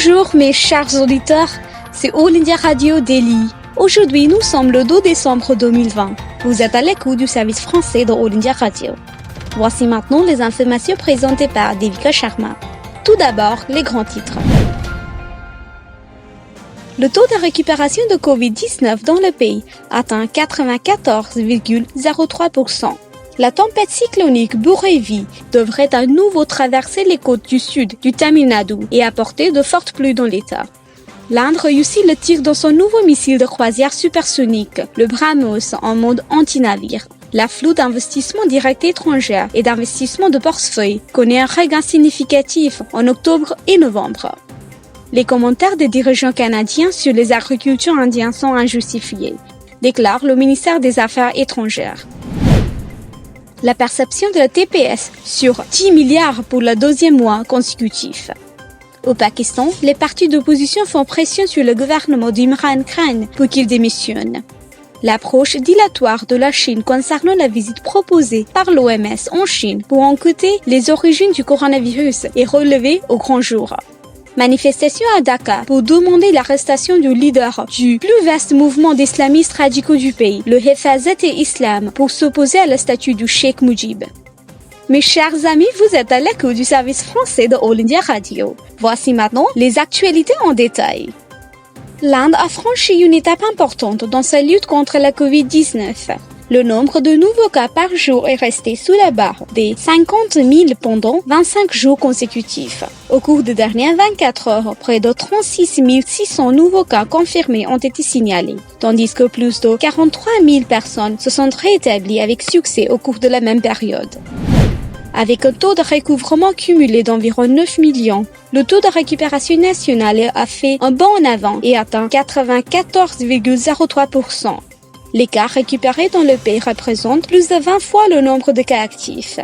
Bonjour mes chers auditeurs, c'est All India Radio Delhi. Aujourd'hui, nous sommes le 2 décembre 2020. Vous êtes à l'écoute du service français de All India Radio. Voici maintenant les informations présentées par Devika Sharma. Tout d'abord, les grands titres. Le taux de récupération de Covid-19 dans le pays atteint 94,03%. La tempête cyclonique Burevi devrait à nouveau traverser les côtes du sud du Tamil Nadu et apporter de fortes pluies dans l'État. L'Inde réussit le tir dans son nouveau missile de croisière supersonique, le BrahMos, en mode anti-navire. L'afflux d'investissements directs étrangers et d'investissements de portefeuille connaît un regain significatif en octobre et novembre. Les commentaires des dirigeants canadiens sur les agriculteurs indiens sont injustifiés, déclare le ministère des Affaires étrangères. La perception de la TPS sur 10 milliards pour le deuxième mois consécutif. Au Pakistan, les partis d'opposition font pression sur le gouvernement d'Imran Khan pour qu'il démissionne. L'approche dilatoire de la Chine concernant la visite proposée par l'OMS en Chine pour enquêter les origines du coronavirus est relevée au grand jour. Manifestation à Dakar pour demander l'arrestation du leader du plus vaste mouvement d'islamistes radicaux du pays, le Hefazat-e-Islam, pour s'opposer à la statue du Cheikh Mujib. Mes chers amis, vous êtes à l'écoute du service français de All India Radio. Voici maintenant les actualités en détail. L'Inde a franchi une étape importante dans sa lutte contre la Covid-19. Le nombre de nouveaux cas par jour est resté sous la barre des 50 000 pendant 25 jours consécutifs. Au cours des dernières 24 heures, près de 36 600 nouveaux cas confirmés ont été signalés, tandis que plus de 43 000 personnes se sont rétablies avec succès au cours de la même période. Avec un taux de recouvrement cumulé d'environ 9 millions, le taux de récupération nationale a fait un bond en avant et atteint 94,03%. Les cas récupérés dans le pays représentent plus de 20 fois le nombre de cas actifs.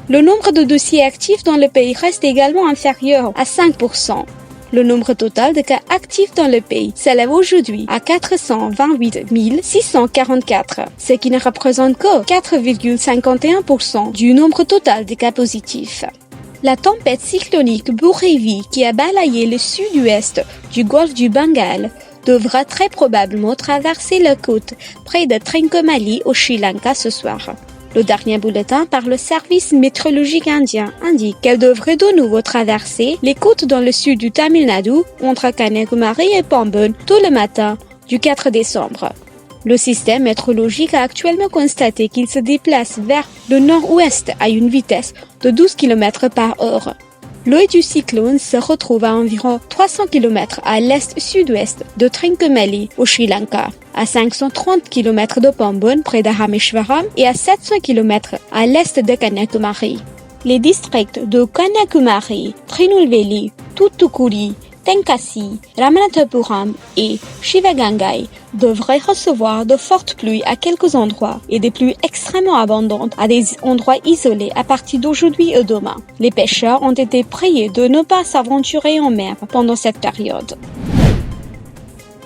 Le nombre de dossiers actifs dans le pays reste également inférieur à 5%. Le nombre total de cas actifs dans le pays s'élève aujourd'hui à 428 644, ce qui ne représente que 4,51% du nombre total de cas positifs. La tempête cyclonique Burevi, qui a balayé le sud-ouest du golfe du Bengale, devra très probablement traverser la côte près de Trincomalee au Sri Lanka ce soir. Le dernier bulletin par le service météorologique indien indique qu'elle devrait de nouveau traverser les côtes dans le sud du Tamil Nadu, entre Kanyakumari et Pambon, tôt le matin du 4 décembre. Le système météorologique a actuellement constaté qu'il se déplace vers le nord-ouest à une vitesse de 12 km par heure. L'œil du cyclone se retrouve à environ 300 km à l'est-sud-ouest de Trincomalee au Sri Lanka, à 530 km de Pambon près de Rameshwaram et à 700 km à l'est de Kanyakumari. Les districts de Kanyakumari, Trinulveli, Thoothukudi, Tenkasi, Ramanathapuram et Shivagangai devraient recevoir de fortes pluies à quelques endroits et des pluies extrêmement abondantes à des endroits isolés à partir d'aujourd'hui et demain. Les pêcheurs ont été priés de ne pas s'aventurer en mer pendant cette période.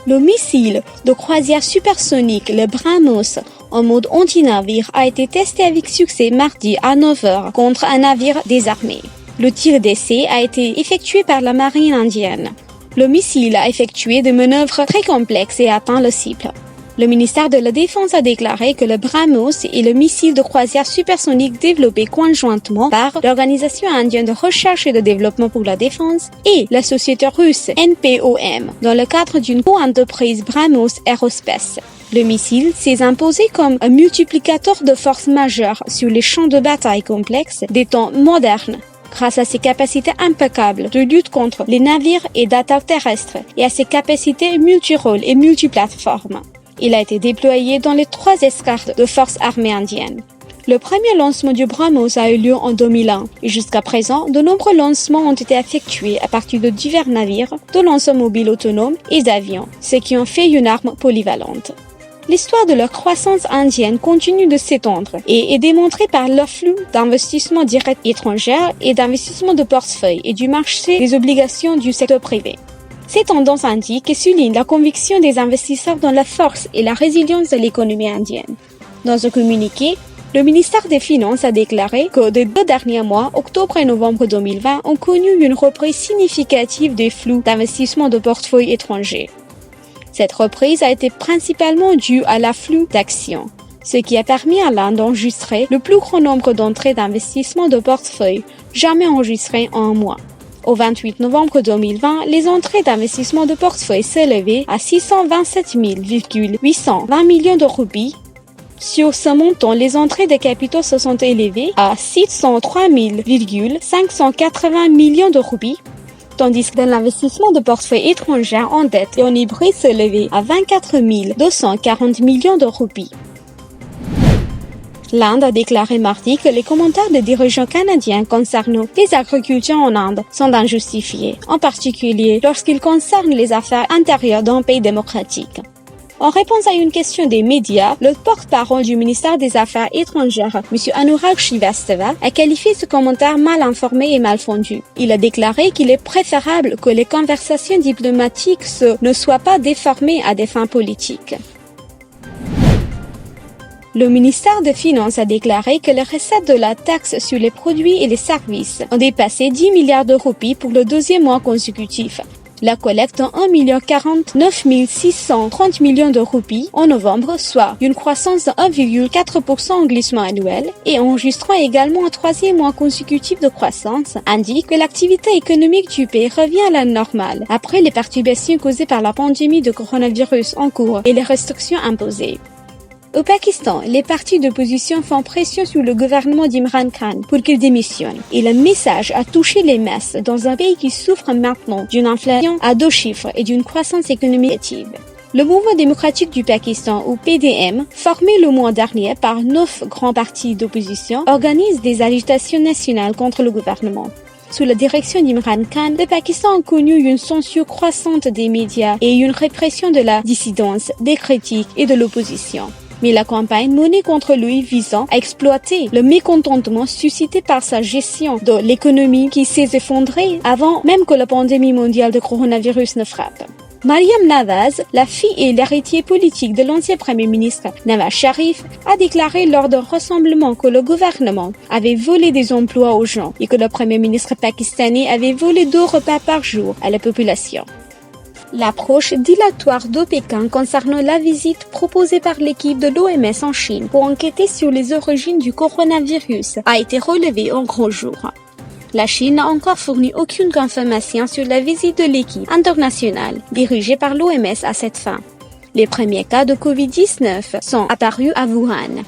Le missile de croisière supersonique, le BrahMos, en mode anti-navire, a été testé avec succès mardi à 9h contre un navire désarmé. Le tir d'essai a été effectué par la marine indienne. Le missile a effectué des manœuvres très complexes et atteint le cible. Le ministère de la Défense a déclaré que le BrahMos est le missile de croisière supersonique développé conjointement par l'Organisation indienne de recherche et de développement pour la défense et la société russe NPOM dans le cadre d'une co-entreprise BrahMos Aerospace. Le missile s'est imposé comme un multiplicateur de force majeure sur les champs de bataille complexes des temps modernes, grâce à ses capacités impeccables de lutte contre les navires et d'attaque terrestre et à ses capacités multirôles et multiplateformes. Il a été déployé dans les 3 escadres de forces armées indiennes. Le premier lancement du BrahMos a eu lieu en 2001 et jusqu'à présent, de nombreux lancements ont été effectués à partir de divers navires, de lanceurs mobiles autonomes et d'avions, ce qui en fait une arme polyvalente. L'histoire de leur croissance indienne continue de s'étendre et est démontrée par l'afflux d'investissements directs étrangers et d'investissements de portefeuille et du marché des obligations du secteur privé. Ces tendances indiquent et soulignent la conviction des investisseurs dans la force et la résilience de l'économie indienne. Dans un communiqué, Le ministère des Finances a déclaré que les 2 derniers mois, octobre et novembre 2020, ont connu une reprise significative des flux d'investissement de portefeuilles étrangers. Cette reprise a été principalement due à l'afflux d'actions, ce qui a permis à l'Inde d'enregistrer le plus grand nombre d'entrées d'investissement de portefeuille jamais enregistrées en un mois. Au 28 novembre 2020, les entrées d'investissement de portefeuille s'élevaient à 627 820 millions de roupies. Sur ce montant, les entrées de capitaux se sont élevées à 603 580 millions de roupies, tandis que l'investissement de portefeuilles étrangers en dette et en hybride s'élevait à 24 240 millions de roupies. L'Inde a déclaré mardi que les commentaires des dirigeants canadiens concernant les agriculteurs en Inde sont injustifiés, en particulier lorsqu'ils concernent les affaires intérieures d'un pays démocratique. En réponse à une question des médias, le porte-parole du ministère des Affaires étrangères, M. Anurag Srivastava, a qualifié ce commentaire mal informé et mal fondu. Il a déclaré qu'il est préférable que les conversations diplomatiques ne soient pas déformées à des fins politiques. Le ministère des Finances a déclaré que les recettes de la taxe sur les produits et les services ont dépassé 10 milliards de roupies pour le 2e mois consécutif. La collecte en 1,49 630 millions de roupies en novembre, soit une croissance de 1,4% en glissement annuel, et enregistrant également un 3e mois consécutif de croissance, indique que l'activité économique du pays revient à la normale après les perturbations causées par la pandémie de coronavirus en cours et les restrictions imposées. Au Pakistan, les partis d'opposition font pression sur le gouvernement d'Imran Khan pour qu'il démissionne. Et le message a touché les masses dans un pays qui souffre maintenant d'une inflation à 2 chiffres et d'une croissance économique négative. Le Mouvement démocratique du Pakistan, ou PDM, formé le mois dernier par 9 grands partis d'opposition, organise des agitations nationales contre le gouvernement. Sous la direction d'Imran Khan, le Pakistan a connu une censure croissante des médias et une répression de la dissidence, des critiques et de l'opposition. Mais la campagne menée contre lui visant à exploiter le mécontentement suscité par sa gestion de l'économie qui s'est effondrée avant même que la pandémie mondiale de coronavirus ne frappe. Mariam Nawaz, la fille et l'héritier politique de l'ancien Premier ministre Nawaz Sharif, a déclaré lors d'un rassemblement que le gouvernement avait volé des emplois aux gens et que le Premier ministre pakistanais avait volé 2 repas par jour à la population. L'approche dilatoire de Pékin concernant la visite proposée par l'équipe de l'OMS en Chine pour enquêter sur les origines du coronavirus a été relevée en gros jour. La Chine n'a encore fourni aucune confirmation sur la visite de l'équipe internationale dirigée par l'OMS à cette fin. Les premiers cas de Covid-19 sont apparus à Wuhan.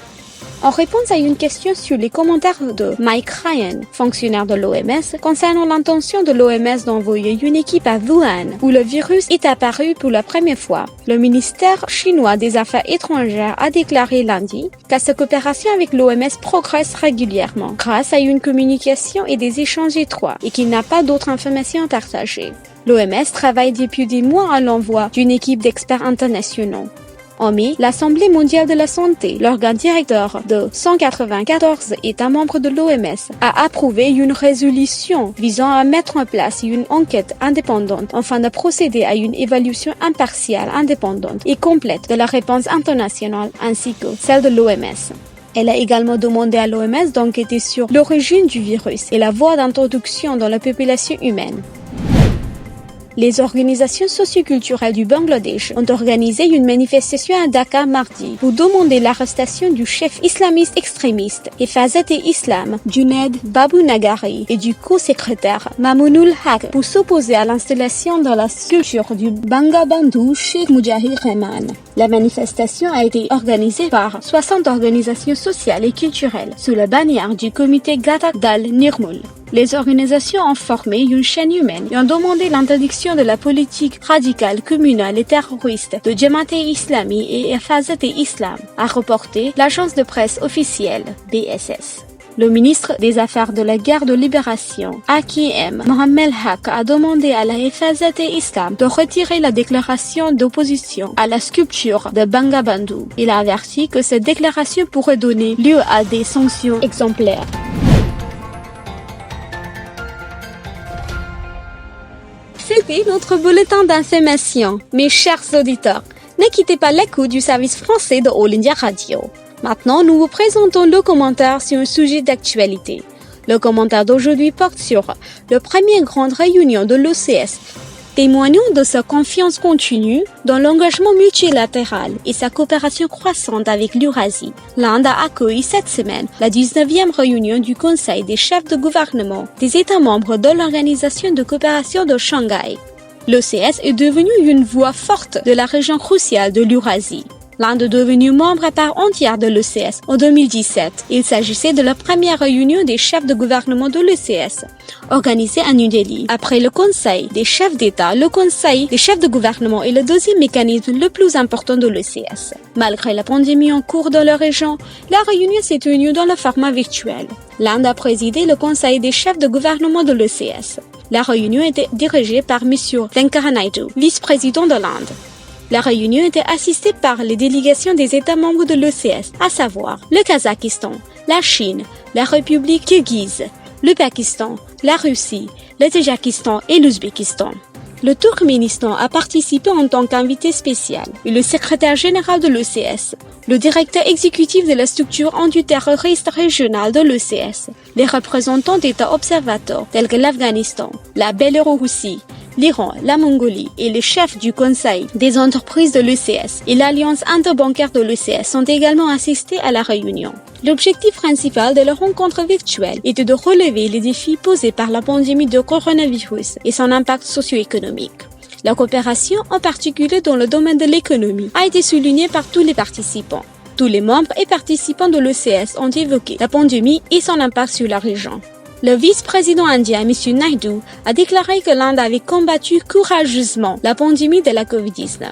En réponse à une question sur les commentaires de Mike Ryan, fonctionnaire de l'OMS, concernant l'intention de l'OMS d'envoyer une équipe à Wuhan, où le virus est apparu pour la première fois, le ministère chinois des Affaires étrangères a déclaré lundi que sa coopération avec l'OMS progresse régulièrement grâce à une communication et des échanges étroits et qu'il n'a pas d'autres informations à partager. L'OMS travaille depuis des mois à l'envoi d'une équipe d'experts internationaux. En mai, l'Assemblée mondiale de la santé, l'organe directeur de 194 États membres de l'OMS, a approuvé une résolution visant à mettre en place une enquête indépendante afin de procéder à une évaluation impartiale, indépendante et complète de la réponse internationale ainsi que celle de l'OMS. Elle a également demandé à l'OMS d'enquêter sur l'origine du virus et la voie d'introduction dans la population humaine. Les organisations socioculturelles du Bangladesh ont organisé une manifestation à Dhaka mardi pour demander l'arrestation du chef islamiste extrémiste Hifazat-e-Islam, Junaid Babunagari, et du co-secrétaire Mamunul Haq pour s'opposer à l'installation de la sculpture du Bangabandhu Sheikh Mujahid Rehman. La manifestation a été organisée par 60 organisations sociales et culturelles sous la bannière du comité Ghatak Dal Nirmul. Les organisations ont formé une chaîne humaine et ont demandé l'interdiction de la politique radicale, communale et terroriste de Jamaat-e-Islami et Hifazat-e-Islam, a reporté l'agence de presse officielle BSS. Le ministre des Affaires de la Guerre de Libération, Hakim Mohammed Haq, a demandé à la Hifazat-e-Islam de retirer la déclaration d'opposition à la sculpture de Bangabandhu. Il a averti que cette déclaration pourrait donner lieu à des sanctions exemplaires. C'était notre bulletin d'information. Mes chers auditeurs, ne quittez pas l'écoute du service français de All India Radio. Maintenant, nous vous présentons le commentaire sur un sujet d'actualité. Le commentaire d'aujourd'hui porte sur la première grande réunion de l'OCS, témoignant de sa confiance continue dans l'engagement multilatéral et sa coopération croissante avec l'Eurasie. L'Inde a accueilli cette semaine la 19e réunion du Conseil des chefs de gouvernement des États membres de l'Organisation de coopération de Shanghai. L'OCS est devenu une voix forte de la région cruciale de l'Eurasie. L'Inde est devenue membre à part entière de l'OCS en 2017. Il s'agissait de la première réunion des chefs de gouvernement de l'OCS, organisée à New Delhi. Après le Conseil des chefs d'État, le Conseil des chefs de gouvernement est le deuxième mécanisme le plus important de l'OCS. Malgré la pandémie en cours dans la région, la réunion s'est tenue dans le format virtuel. L'Inde a présidé le Conseil des chefs de gouvernement de l'OCS. La réunion était dirigée par M. Venkaiah Naidu, vice-président de l'Inde. La réunion était assistée par les délégations des États membres de l'OCS, à savoir le Kazakhstan, la Chine, la République kirghize, le Pakistan, la Russie, le Tadjikistan et l'Ouzbékistan. Le Turkménistan a participé en tant qu'invité spécial et le secrétaire général de l'OCS, le directeur exécutif de la structure antiterroriste régionale de l'OCS, les représentants d'États observateurs tels que l'Afghanistan, la Biélorussie, l'Iran, la Mongolie et les chefs du Conseil des entreprises de l'OCS et l'Alliance interbancaire de l'OCS sont également assistés à la réunion. L'objectif principal de la rencontre virtuelle était de relever les défis posés par la pandémie de coronavirus et son impact socio-économique. La coopération, en particulier dans le domaine de l'économie, a été soulignée par tous les participants. Tous les membres et participants de l'OCS ont évoqué la pandémie et son impact sur la région. Le vice-président indien, M. Naidu, a déclaré que l'Inde avait combattu courageusement la pandémie de la COVID-19.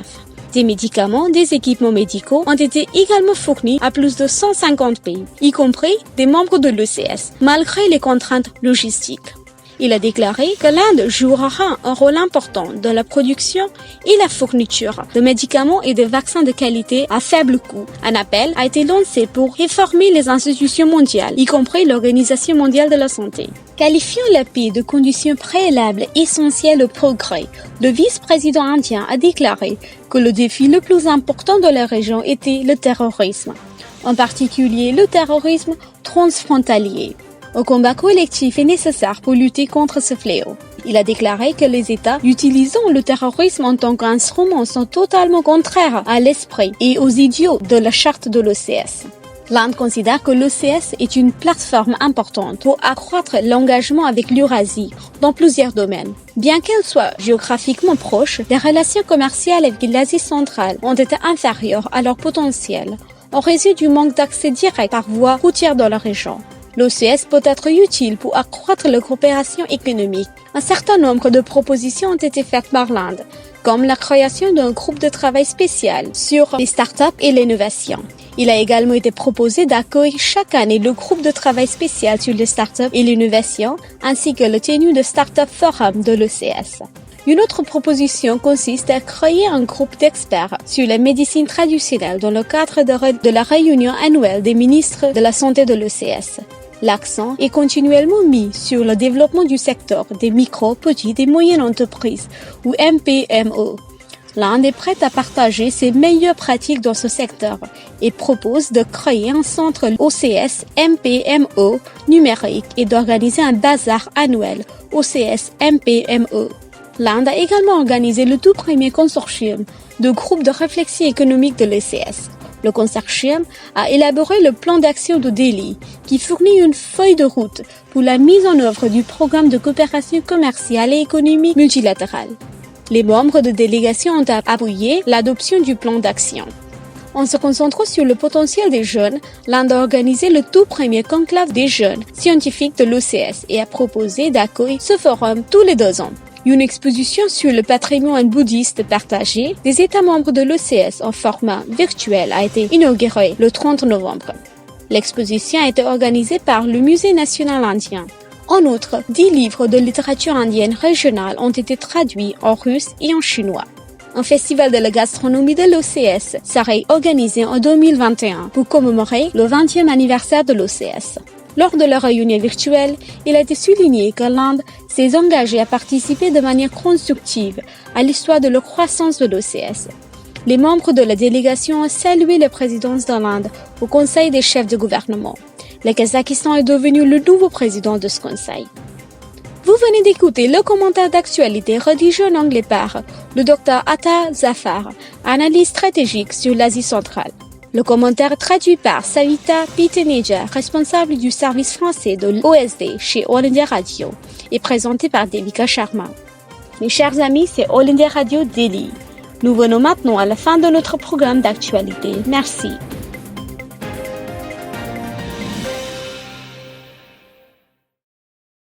Des médicaments, des équipements médicaux ont été également fournis à plus de 150 pays, y compris des membres de l'OCS, malgré les contraintes logistiques. Il a déclaré que l'Inde jouera un rôle important dans la production et la fourniture de médicaments et de vaccins de qualité à faible coût. Un appel a été lancé pour réformer les institutions mondiales, y compris l'Organisation mondiale de la santé. Qualifiant la paix de condition préalable essentielle au progrès, le vice-président indien a déclaré que le défi le plus important de la région était le terrorisme, en particulier le terrorisme transfrontalier. Un combat collectif est nécessaire pour lutter contre ce fléau. Il a déclaré que les États utilisant le terrorisme en tant qu'instrument sont totalement contraires à l'esprit et aux idéaux de la charte de l'OCS. L'Inde considère que l'OCS est une plateforme importante pour accroître l'engagement avec l'Eurasie dans plusieurs domaines. Bien qu'elle soit géographiquement proche, les relations commerciales avec l'Asie centrale ont été inférieures à leur potentiel en raison du manque d'accès direct par voie routière dans la région. L'OCS peut être utile pour accroître la coopération économique. Un certain nombre de propositions ont été faites par l'Inde, comme la création d'un groupe de travail spécial sur les startups et l'innovation. Il a également été proposé d'accueillir chaque année le groupe de travail spécial sur les startups et l'innovation, ainsi que la tenue de Startup Forum de l'OCS. Une autre proposition consiste à créer un groupe d'experts sur la médecine traditionnelle dans le cadre de la réunion annuelle des ministres de la Santé de l'OCS. L'accent est continuellement mis sur le développement du secteur des micro, petites et moyennes entreprises, ou MPME. L'Inde est prête à partager ses meilleures pratiques dans ce secteur et propose de créer un centre OCS MPME numérique et d'organiser un bazar annuel OCS MPME. L'Inde a également organisé le tout premier consortium de groupes de réflexion économique de l'OCS. Le consortium a élaboré le plan d'action de Delhi, qui fournit une feuille de route pour la mise en œuvre du programme de coopération commerciale et économique multilatérale. Les membres de délégation ont appuyé l'adoption du plan d'action. En se concentrant sur le potentiel des jeunes, l'Inde a organisé le tout premier conclave des jeunes scientifiques de l'OCS et a proposé d'accueillir ce forum tous les 2 ans. Une exposition sur le patrimoine bouddhiste partagé des États membres de l'OCS en format virtuel a été inaugurée le 30 novembre. L'exposition a été organisée par le Musée national indien. En outre, 10 livres de littérature indienne régionale ont été traduits en russe et en chinois. Un festival de la gastronomie de l'OCS serait organisé en 2021 pour commémorer le 20e anniversaire de l'OCS. Lors de la réunion virtuelle, il a été souligné que l'Inde s'est engagée à participer de manière constructive à l'histoire de la croissance de l'OCS. Les membres de la délégation ont salué la présidence de l'Inde au Conseil des chefs de gouvernement. Le Kazakhstan est devenu le nouveau président de ce conseil. Vous venez d'écouter le commentaire d'actualité rédigé en anglais par le Dr Atta Zafar, analyse stratégique sur l'Asie centrale. Le commentaire traduit par Savita Piteneja, responsable du service français de l'OSD chez All India Radio, et présenté par Devika Sharma. Mes chers amis, c'est All India Radio Delhi. Nous venons maintenant à la fin de notre programme d'actualité. Merci.